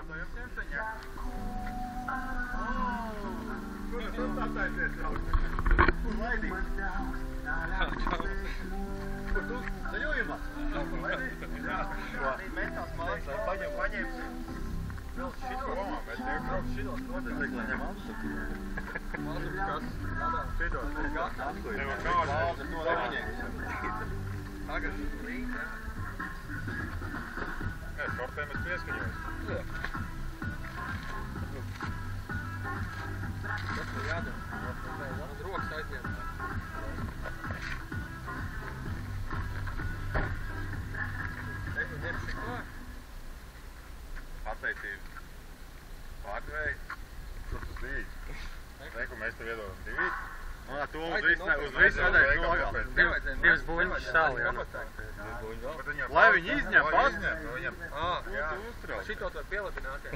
Kārtojam siemseņā. Kur tas attaisies jau? Kur laidīgs? Kur tu ceļojumā? Jā, metās malās, paņemsim. Vēl šito, bet tev brauc šitos noteikti, lai ņem apsuku. Malzums kas? Šitos, apsuku. Tev kādu malzi to nepaņemsim. Tagad līdz, jā. Jā, kortēm es pieskaņojos. Jā. Kas tev jādara? Uz rokas aizvien. Teiktu, dievs ir klāt? Pateicība. Pārdevēji. Kur tas bija? Reiku, mēs tev iedodam 2. Tu uz visu nedēļu nogā. Divas buļņas salu, jā. Lai viņi izņem pats. Šito to pielabināt, jā.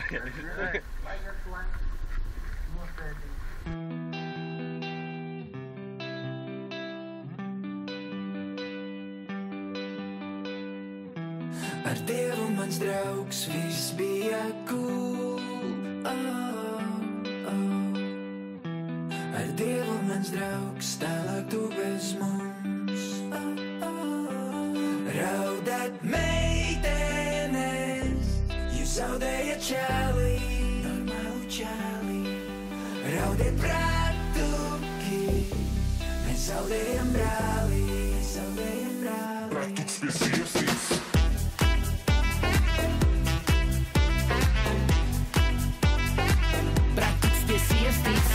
Ar Dievu mans draugs viss bija cool. Ar Dievu mans draugs tālāk tu bez mums. Raudat meitenes, jūs zaudējat čāli, normālu čāli. Raudiet pratuki, mēs zaudējam brāli, zaudējam brāli. Pratuks pie sirsnīgs. Pratuks pie sirsnīgs.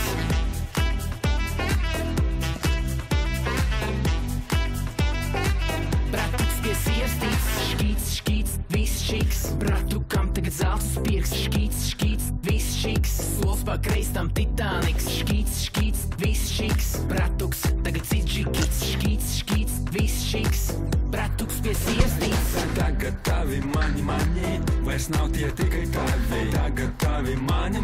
Pratuks pie sirsnīgs. Škīts, škīts, viss šiks. Pratukam tagad zelts spirks. Škīts, škīts, viss šiks. Sols pa kreistam Titaniks. Škīts, škīts, viss šiks. Pratuks tagad cits žikits. Škīts, škīts, viss šiks. Pratuks pie sirsnīgs. Tagad tavi mani, vairs nav tie tikai tavi. Tagad tavi mani,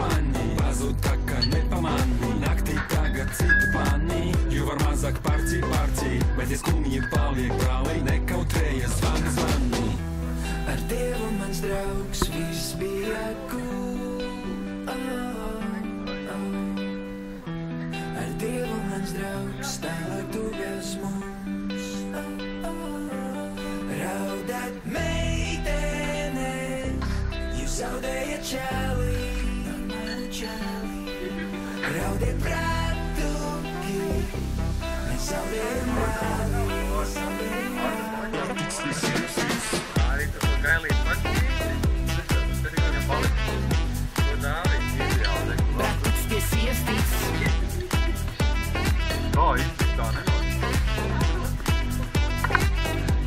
pazūd tā kā nepamani. Naktī tagad citu pani, jo var mazāk parci, bet ja skumji paliek brāli, nekautrējies zvani. Ar Dievu mans draugs viss bija cool. Ar Dievu mans draugs tālāk tu bez mums. Raudat meitenes, jūs zaudējat čāli, normālu čāli. Raudiet pratuki, mēs zaudējam brāli, zaudējam brāli. Pratuks pie sirsnīgs. Arī tu to gailīt pašķīsi. Tad ir viņam palikt. To dāvi ideāli. Pratuks pie sirsnīgs. Kā iztikt tā nenot?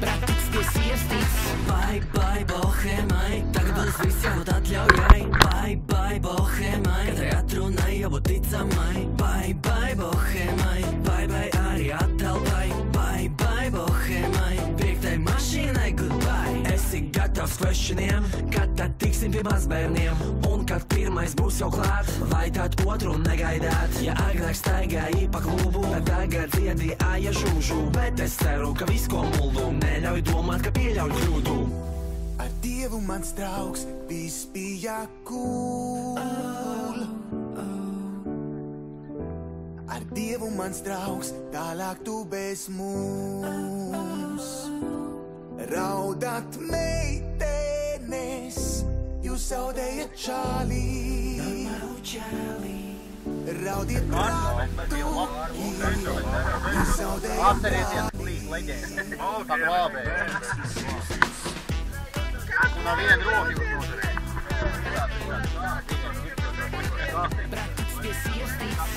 Pratuks pie sirsnīgs. Bye, bye, bohēmai, tagad būs viss jābūt atļaujai. Bye, bye, bohēmai, katrai atrunai jābūt ticamai. Bye, bye, bohēmai, bye, bye, arī attelpai. Bye, bye, bohēmai, piektai mašīnai goodbye. Esi gatavs questioniem, kad tad tiksim pie mazbērniem. Un kad pirmais būs jau klāt, vai tad otru negaidāt. Ja agrāk staigāji pa klubu, tad tagad dziedi aja žūžu. Bet es ceru, ka viss ko muldu, neļauj domāt, ka pieļauj kļūdu. Ar Dievu mans draugs viss bija cool. Ar Dievu mans draugs tālāk tu bez mums. Raudat meitenes, jūs zaudējat čāli, Normālu čāli. raudiet pratuki, jūs zaudējat brāli. Tā glābē. Un nav viena roka jūs nodarēja. Pratuks pie sirsnīgs. Pie sirsnīgs.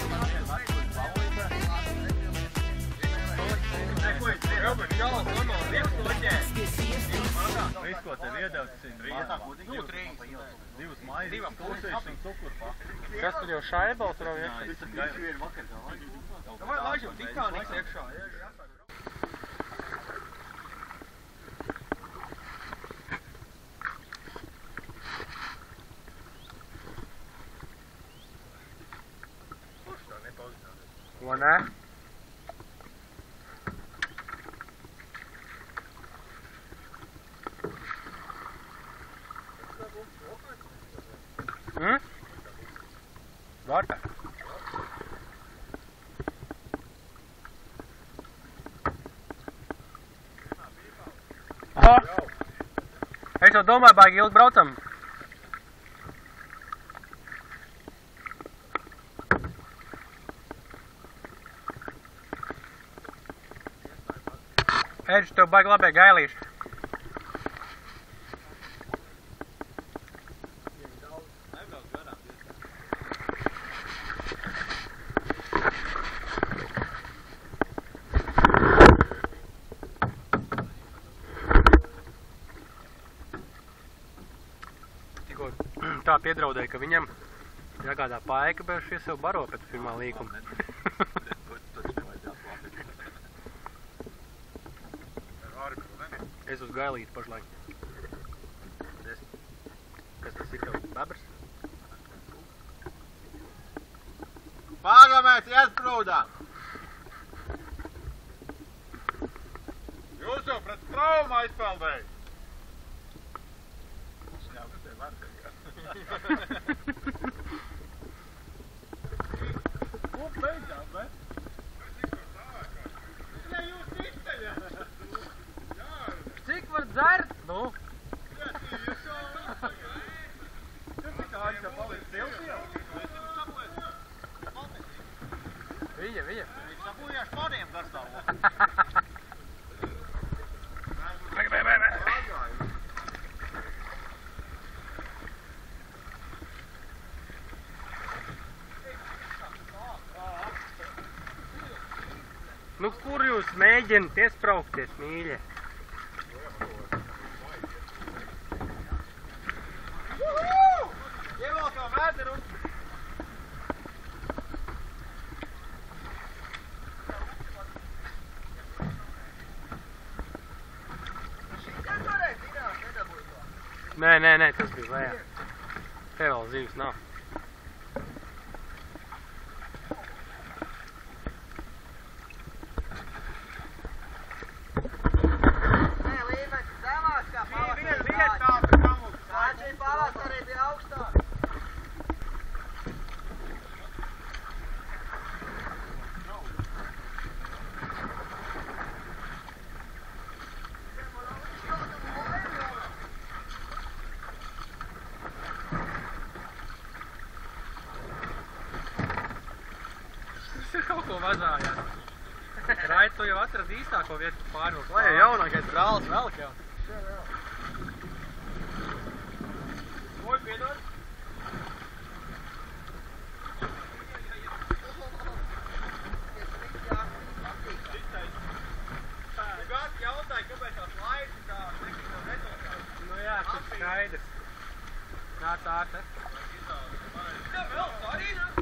Viss, ko tev iedevs, tas ir divas maizes, klusēs un cukurpaki. Kas tur jau šaibals vēl iekšā? Vai laižam Titaniks iekšā? Ko ne? Var tā. Es jau domāju, baigi ilgi braucam. Edž, tev baigi labie gailīši. Tikko tā piedraudēja, ka viņam jāgādā paika, bet šie sev baro pēc pirmā līkuma. Es uz gailīti pašlaik. Kas tas ir tev? Bebrs? Pārgamēt, iet prūdā! Jūs jau pret traumu aizpeldēji! Jā, bet tev var teikt. Ko beidzām, bet? Ja jūs izceļat! Cik var dzert? Nu? Viņa. Viņš sabūjās pāriem garstāvo. Nu, kur jūs mēģināt iespraukties, mīļie? Ievelk jau vēderu! Nē, tas bija lejā. Te vēl zīves nav. Nē, līmenis zemāk kā pavasarī. Tādi pavasarī bija augstāk. Tas ir kaut ko vazājās. Raid, tu jau atrad īstāko vietu pārvilkt. Vai jau jaunākais brālis velk jau? Oi, piedod! Gāds jautāja, kāpēc tās laidas tā nekā rezultāts. Nu jā, tas ir skaidrs. Nāc ārte. Tā vēl, tā arī nāk?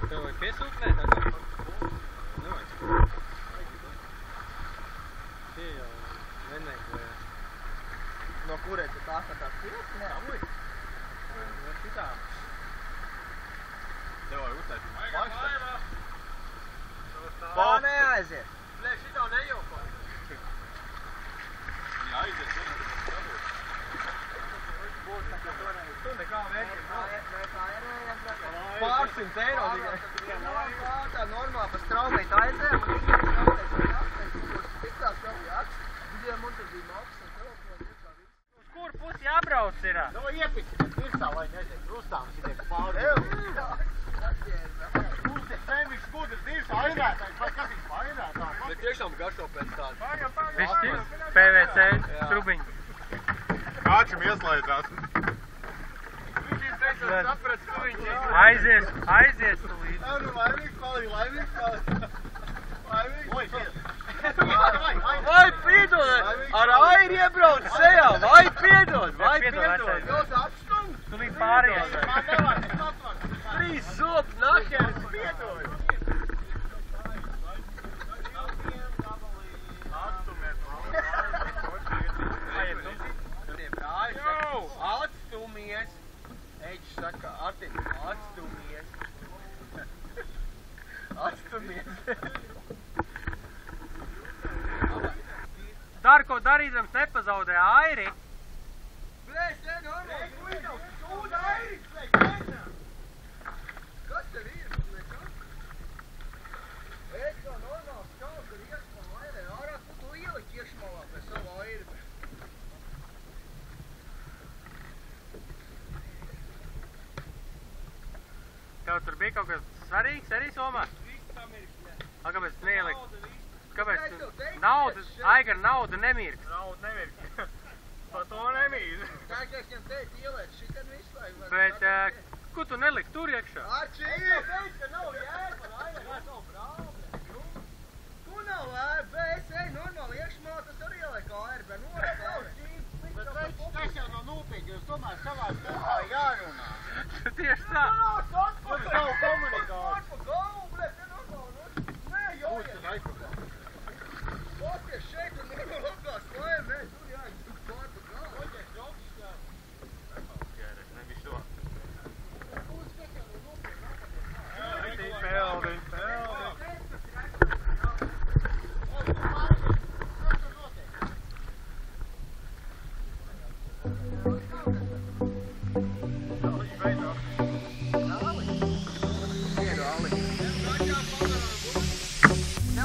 Tev vai piesūknēt? Tie jau neneklēja. No kurēs tu tās pils? Nē, No šitā. Tev vai uztaisīt? Laika! tā neaiziet. Nē, šitā nejauko. Jā, aiziet. Tu nekā Pārsimt eiro tikai. Tā normāli pa straumēt aizējām, un viņi straumēt jāpēc, tiktās jau jāks. Viņiem mums tur bija maksas un telefons iekšā viss. Uz kur pusi jābrauc ir? Nu, iepiciet virsā, lai neziet krustām šitiek pāri. Kursiet sēmiņš skudrs divs ainētājs, vai kas ir ainētājs? Bet tiešām garšo pēc tāda. Viss PVC trubiņi. Kāčam ieslēdzās. Saprat, ko viņš ir. Aizies tu līdzi. Laimīgs palīg. Vai piedod, ar airi iebrauc sejā, vai piedod. Jūs atstum? Tu līdz pārējais. Man nevajag, es atvaru. 3 zobu naheris piedod. Dar, ko darīdams nepazaudē Airi. Blēs, te normāli! Sūda Airis, blēs, kas tev ir, blēs, kas? Es kā normāls čals ar iekšmalā Airē, ārā tu ieliki iekšmalā pēc savu Airi. Tev tur bija kaut kas svarīgs arī Somā? Kāpēc tu neieliki? Kāpēc tu? Nauda, Aigar, nauda nemirks. Nauda nemirks. Pa to nemīzi. Tā kā es viņam teicu, ieliec šitan visu laiku. Bet, ko tu neliki tur iekšā? Arči, es jau teicu, ka nav jēga, Airē, es nav brāli. Tu nav ērba, es eju normāli iekšmalā, tas arī ieliek Airi, bet norāk nav šķīm. Bet tas jau nav nūpīgi, jūs tomēr savā starpā jārunā. Tieši tā. Tur savu komunikāciju. Nē, jojies. Loties šeit un normāli apgās klājiem, nē, tur jāiet pār pa gālu. Loties, joks, jā. Gēres, nevis to. Peldi.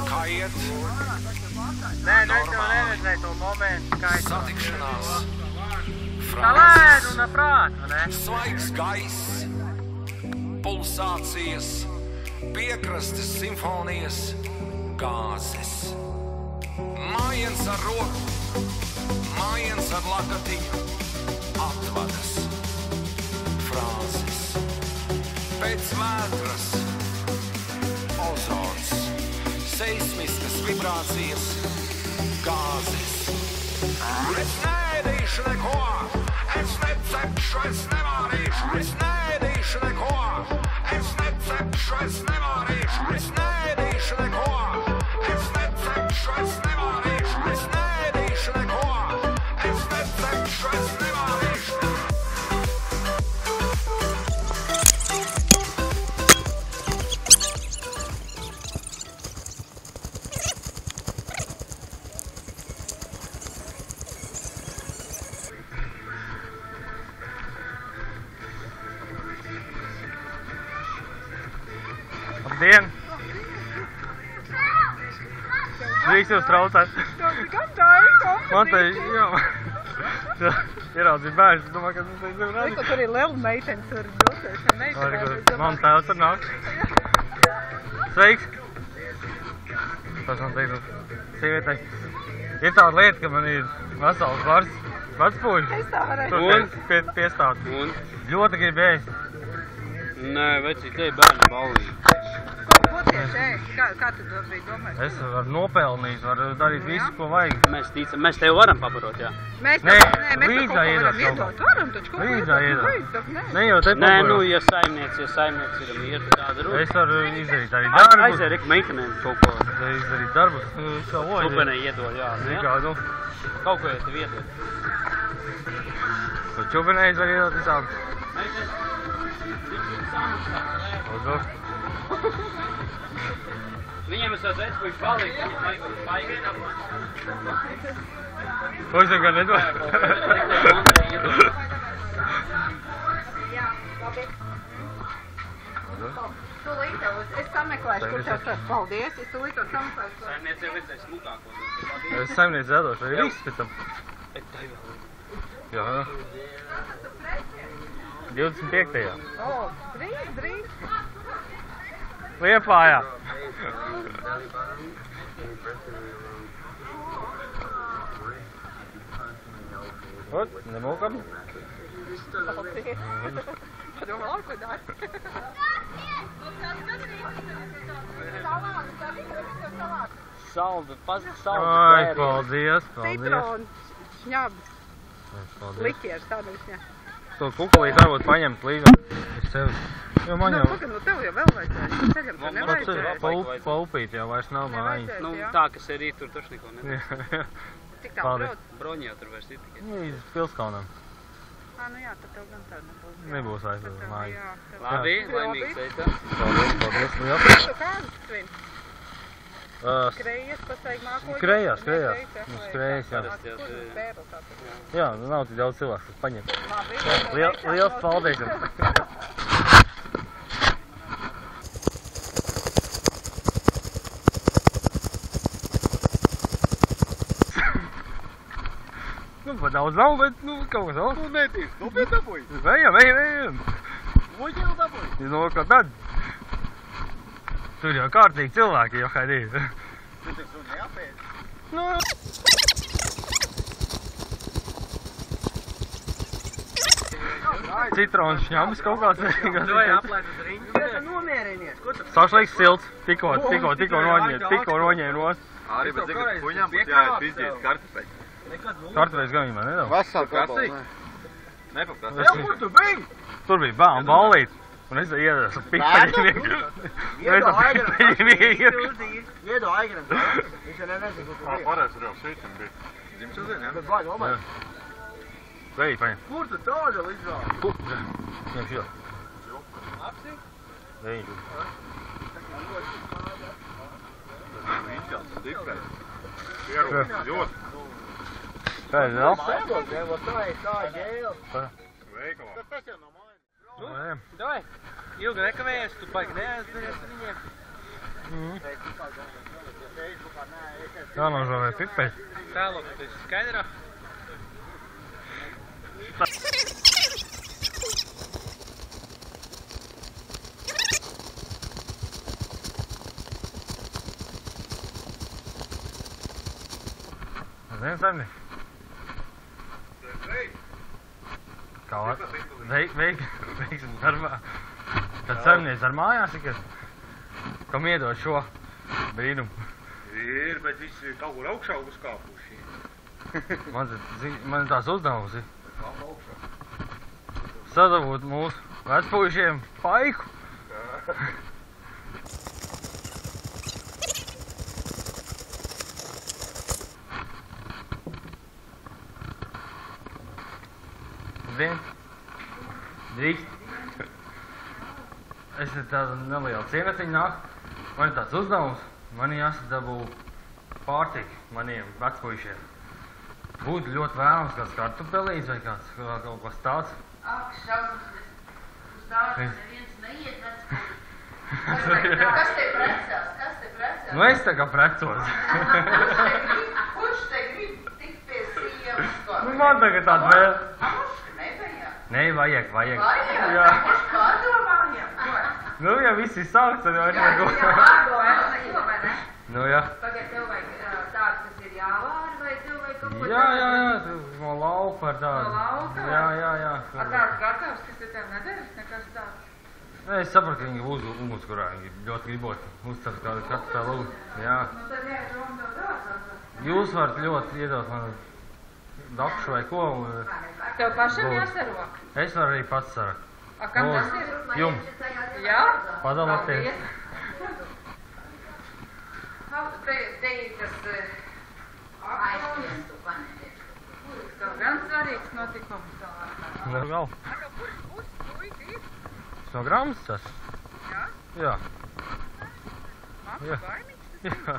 Kā iet? Nē, nu es jau neredzēju to momentu, kā es Satikšanās. tā lēd un prāt, ne? Svaigs gaiss, pulsācijas, piekrastes simfonijas, gāzes. Mājiens ar roku, mājiens ar lakatiņu, atvadas, frāzes. Pēc vētras, ozons, seismiskas vibrācijas, gāzes. Es neēdīšu neko, es necepšu, es nevārīšu, es neēdīšu neko, es necepšu, es nevārīšu, es neēdīšu neko, es necepšu, es nevārīšu, es neēdīšu neko, es necepšu, es nevārīšu. Labdien! Drīkst jūs traucēt? Man te, jā. Ieraudzīt bērns, es domāju, ka tas ir zem rādīt. Tur ir liela meitenes, tur ir dotēšana meitenes. Man tēvs tur nāk. Sveiks! Tas man teikt, sievietei. Ir tāda lieta, ka man ir vesels vecpuļi. Es tā varēju. Tur piestāv. Ļoti grib ēst. Nē, vecīt, te bērni ballīgi. Ko tieši ēst? Kā tu to biji domājis? Es varu nopelnīt, varu darīt visu, ko vajag. Mēs ticam, mēs tev varam pabarot, jā. Mēs Nē, kaut ko līdzā varam iedot iedot. kaut ko. Varam taču kaut ko Līdzā iedot. Nē. Ne jau te Nē, pabarot. nu, ja saimnieks ir mieru, tad tāda runa. Es varu izdarīt arī darbus. Aiziet, Rika, meitenēm kaut ko. Izdarīt darbus. Kā oļi. Čupenei iedod, jā. Nu, jā. Kā, nu, Kaut ko jau tev iedod. to čupenei var iedot visām. Meitenes, Lūdzu. viņiem es tās vecpuļi palīgi, viņiem vajag paigāt. Ko es gan nedod? Jā, labi. Tūlīt tev, es sameklēšu, kur tev tas. Paldies, es tūlīt tev sameklēšu. Saimniece jau redzēja smukāko. Es saimniec zēdošu, vai ir viss pēc tam? Jā. 25. O, drīz. Liepājā. Ot, nemokam. Paldies. Padomā, labi, ko dari. Salda, Ai, paldies, paldies. Citronu, šņabs, Paldies. likieris, tāda visņā. To kukulīt varbūt paņemt līdzi. Es sev. Jo man jau... Nu, tev jau vēl vajadzēja. Ceļam, tev Man nevajadzēja. Paupīt jau vairs nav mājas. Nevajadzēja. Nu, Jā. tā, kas ir rīt, tur taču neko ne. Tik tā Paldies. brauc. Broņi jau tur vairs ir tikai. Līdz Pilskaunam. Nu jā, tad tev gan tā nebūs. Jā. Nebūs vairs Tad tev, mājas. jā, tev- Labi, Labi. laimīgi ceļā. Paldies, paldies. Liels. Tu kādas svin? Krejas pasteig mākoņi? Krējās. Krejas, jā. Kur bēbel tātad? Jā, nav tik daudz cilvēku, kas paņem. Labi. Liels paldies jums. Nu, pa daudz nav, bet, kaut kas vēl. Netīši, nopiet dabūji. Ejam. Muļķēl dabūji. Nu, ko tad? Tur jau kārtīgi cilvēki, jau haidī. Tu tas un neapēd. Nu. Citrons šņabis kaut kāds. Vai aplaid uz riņu? Tu nomierinies. Ko tu? Sašlīgs silts. Tikko noņēma nost. Arī, bet zini, ka puņām būs jāiet izdiet kartupeļi. Kartuvēs gan viņam nedaudz. Vesel kartupeļi. Nepaprasti. Jau, kur tu biji? Tur bija bāma ballīt. Un es iedevu ar pipaļiem Iedo Aigaram. Viņš jau nezinu, kur tu biji. Pareiz arī jau šeitim bija. Dzimšanas, jā? Bet vai, domāj. Vei, paņem. Kur tu tāda līdzā? Jā, šī. Apsi? Vei. Viņš jau stiprēs. Pierūs, ļoti. Pēc vēl? Sēdot, ne, vot tā ģēl. Veikalā. Tas jau no mājas. Davai, ilgi nekavējies, tu baigi neaizdaries ar viņiem. Jānožāvē pipeļi. Tēlok, tu esi skaidrā? Zini, saimniek? Kā var? Veiksim darbā. Tad saimnieks ar mājās ir, kam iedod šo brīnumu. Ir, bet visi ir kaut kur augšā uzkāpuši. Man tās uzdevums ir. Sadavot mūsu vecpuišiem paiku. Viens, drīkst. Es ir tāda neliela ciemetiņa nāk. Man ir tāds uzdevums. Man jāsadabū pārtika maniem vecpuišiem. Būtu ļoti vēlams kāds kartupelīts vai kaut kas tāds. Ak, šausmas, uz tādu neviens neiet vecpuiši. Kas te precās? Nu es tā kā precos. Kurš te grib tikt pie sievas? Nu man tagad tāda vēl. Nē, vajag. Vajag? Jā. Kurš pārdomājam? Nu, ja viss ir sāks, tad jau es neko. Nu, jā. Pagad, tev vajag tādu, kas ir jāvāra, vai tev vajag kaut ko Jā, no lauka ar tādu. No lauka? Jā. Ar tādu gatavs, kas te tev nedaras, nekas tāds? Es sapratu, ka viņi ugunskurā, viņi ļoti gribot uzcelt kādu kartupeli. Jā. Nu, tad jāiet Roma tev dārts. Jūs varat ļoti iedot man dakšu vai ko. Tev pašam jāsaro? Es varu arī pats sarakt. A, kam tas ir? Jums. Jā? Padalāties. Te ir tas aizpiestu panēļiešu. Tev gan svarīgs notikums. Nu, gal. Es no grāmatas tas? Jā? Jā. Jā. Jā.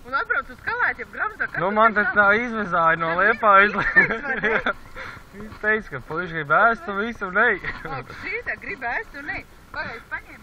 Un atbrauc uz kalētiem grāmatā. Nu, man tas tā izvezāja no Liepājas. Viņš teica, ka puiši grib ēst un visu nei. Ak, šī tā grib ēst un nei. Pagaiz, paņem.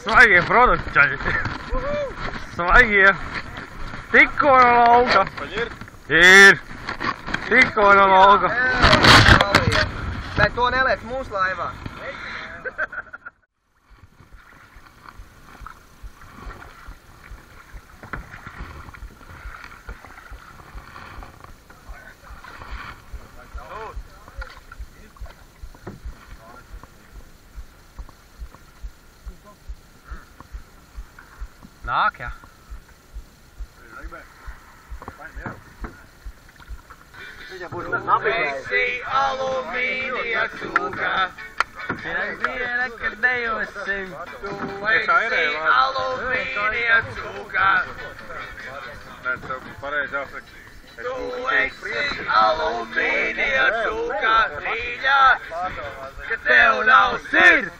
Svaigie produkti, čaļi. Svaigie. Tikko no lauka. Ir. Tikko no lauka. Bet to neliec mūsu laivā. Nāk, jā. Visi alumīnija cūka. Viena, kad nejosim. Visi alumīnija cūka. Nē, tev pareizi jāsaka. Tu esi alumīnija cūka, mīļā, ka tev nav sirds.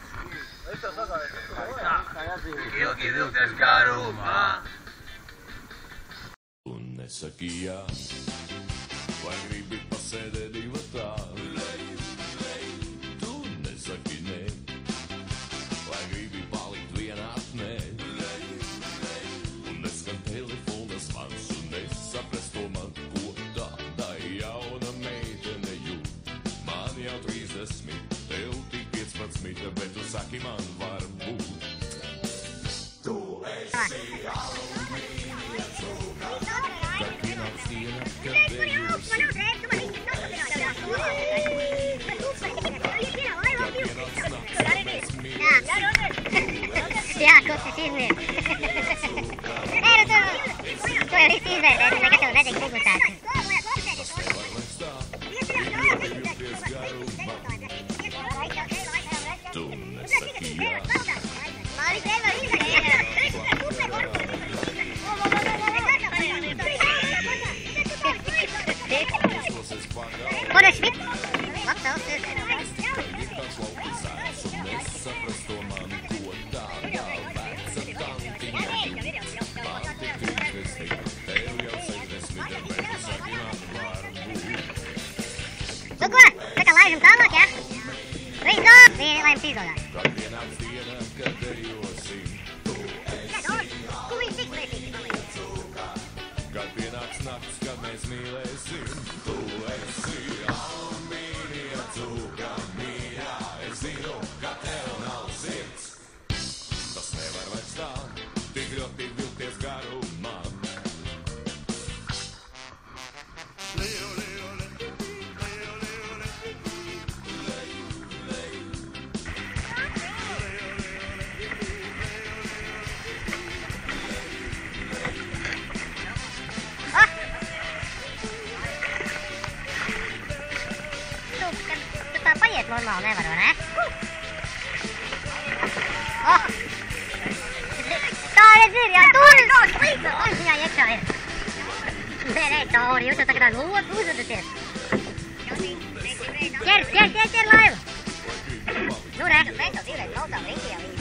Ilgi vilties garumā. Un nesaki jā, vai gribi pasēdēt divatā. Tu nesaki nē, vai gribi palikt vienatnē. Un neskan telefonas mans, un nesaprast to man, ko tāda jauna meitene jūt. Man jau 30, tev tik 15, bet tu saki man var būt. Tu esi alumīnija cūka, kad pienāks diena, kad dejosim. Jā, ko tas izmēr? Nē, nu to jau viss izvērtēt, nekad tev netiek publicēts. Tu nesaki jā. Ko tas švit? Labs savs ir. Saprast to man, ko tādā veca tantiņa jūt. Man tik 30, tev jau 60, bet tu saki man var būt. Nu ko? Tā kā laižam tālāk, jā? Viss go! Lai jums izdodas. Kad pienāks diena, kad dejosim, tu esi cūka. Kad pienāks nakts, kad mēs mīlēsim, tu esi alumīnija cūka, mīļā. Es zinu, ka tev nav sirds. Tas nevar vairs tā, tik ļoti vilties garumā. Tu tā paiet normāli nevar, vai ne? Oh! Tā redz ir, jā, tur viņā iekšā ir. Nē, tauri, jūs jau tagad tādu lotu uzvedaties. Ķer laivu. Nu, re. Mēs jau divreiz braucām riņķi jau viņi.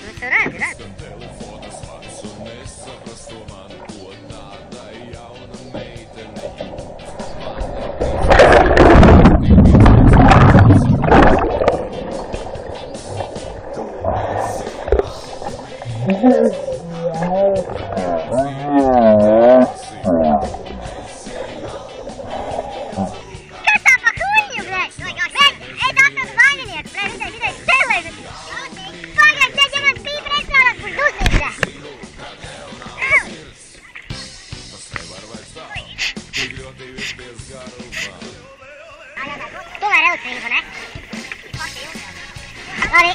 Nu, tu redz. Telefonas mans un nesaprast to man, ko tāda jauna meitene jūt. Kas tā pa huņu, blēd? Ej, tā tas vaininieks, blēd, šitais spēlēs. Pagaid, te jau man pīp restorāns, kur dusmīgs, blēd. Tas nevar vairs tā, tik ļoti vilties garumā. Tomēr elektrību, ne? Labi.